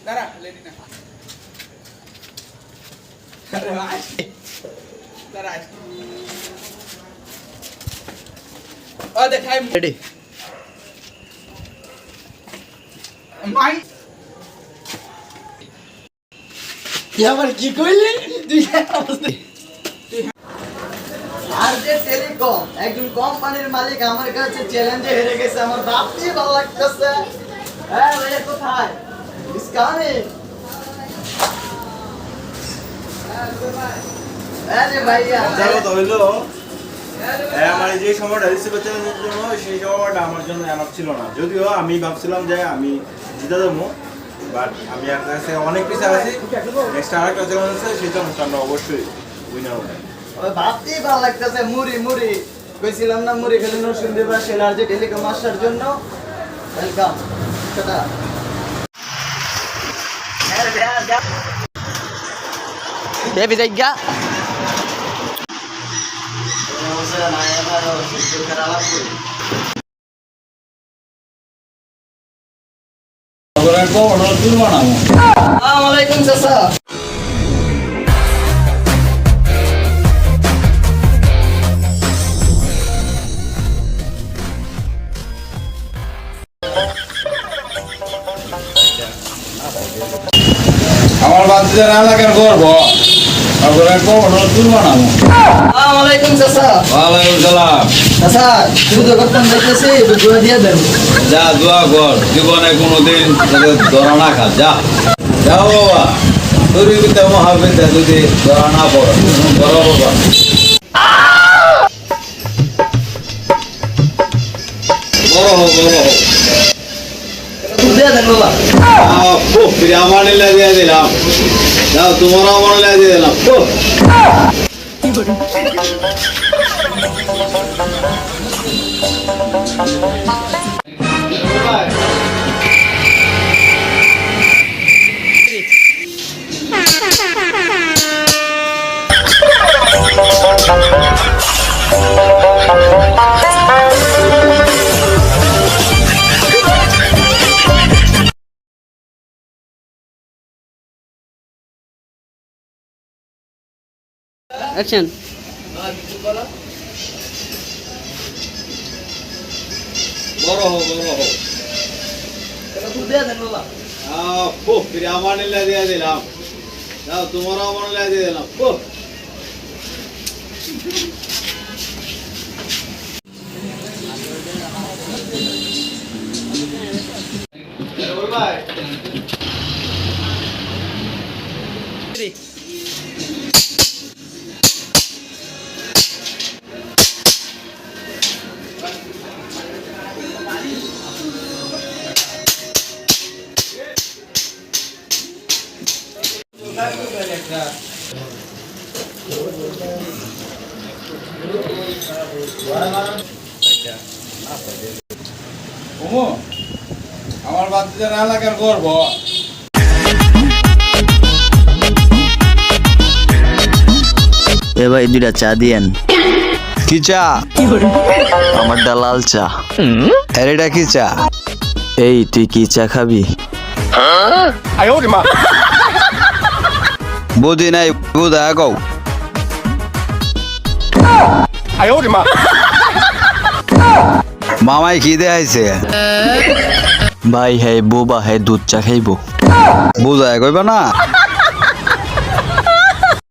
দাঁড়া লেনি না দাঁড়া ও দেখাই রেডি মাই কি আবার কি কইলি তুই আর যে টেলিকম একজন কোম্পানির মালিক আমার কাছে চ্যালেঞ্জে হেরে গেছে আমার ভাবতে ভালো লাগতেছে হ্যাঁ ভাই কোথায় ডিসকাউন্টে আরে ভাইয়া যাও তো হইলো আমার যে সময়টা রিসিভ চ্যালেঞ্জের জন্য সেই সময়টা আমার জন্য এনাফ ছিল না যদিও আমি ভাবছিলাম যে আমি জিতে যাবো বাট আমি আপনার কাছে অনেক কিছু আছি নেক্সট আরেকটা চ্যালেঞ্জ আছে সেই চ্যালেঞ্জটা আমরা অবশ্যই উইনার হবে ওই ভাবতেই ভালো লাগতেছে মুড়ি মুড়ি কইছিলাম না মুড়ি খেলে নরসিংদী দেবা সেলার যে টেলিকম আসার জন্য ওয়েলকাম টাটা এ বিদাইগা আসসালামু আলাইকুম চাচা আমার বাচ্চা না লাগার করবো আসসালামু আলাইকুম চাচা ওয়ালাইকুম সালাম চাচা শুধু করতাম দেখতেছি দুটো দিয়ে দেন যা দোয়া কর জীবনে কোনোদিন ধরা না খা যা যাও বাবা তোর বিদ্যা মহাবিদ্যা যদি ধরা না পড়ো বড় বাবা বড় হোক দিয়ে দেন বাবা আমার দিয়ে দিলাম যাও তোমার আমার দিয়ে দিলাম অ্যাকশন বড় হোক দিয়ে দেন বাবা আমার দিয়ে দিলাম যাও তোমার আমার দিয়ে দিলাম আমার বাচ্চা না লাগার করবো এ ভাই দুইটা চা দিয়েন কি চা আমারটা লাল চা আর এটা কি চা এই তুই কি চা খাবি বুঝি নাই বুঝা কও মামাই কি দেখাইছে ভাই হ্যাঁ বোবা হ্যাঁ দুধ চা খাইবো বুঝায় কইবা না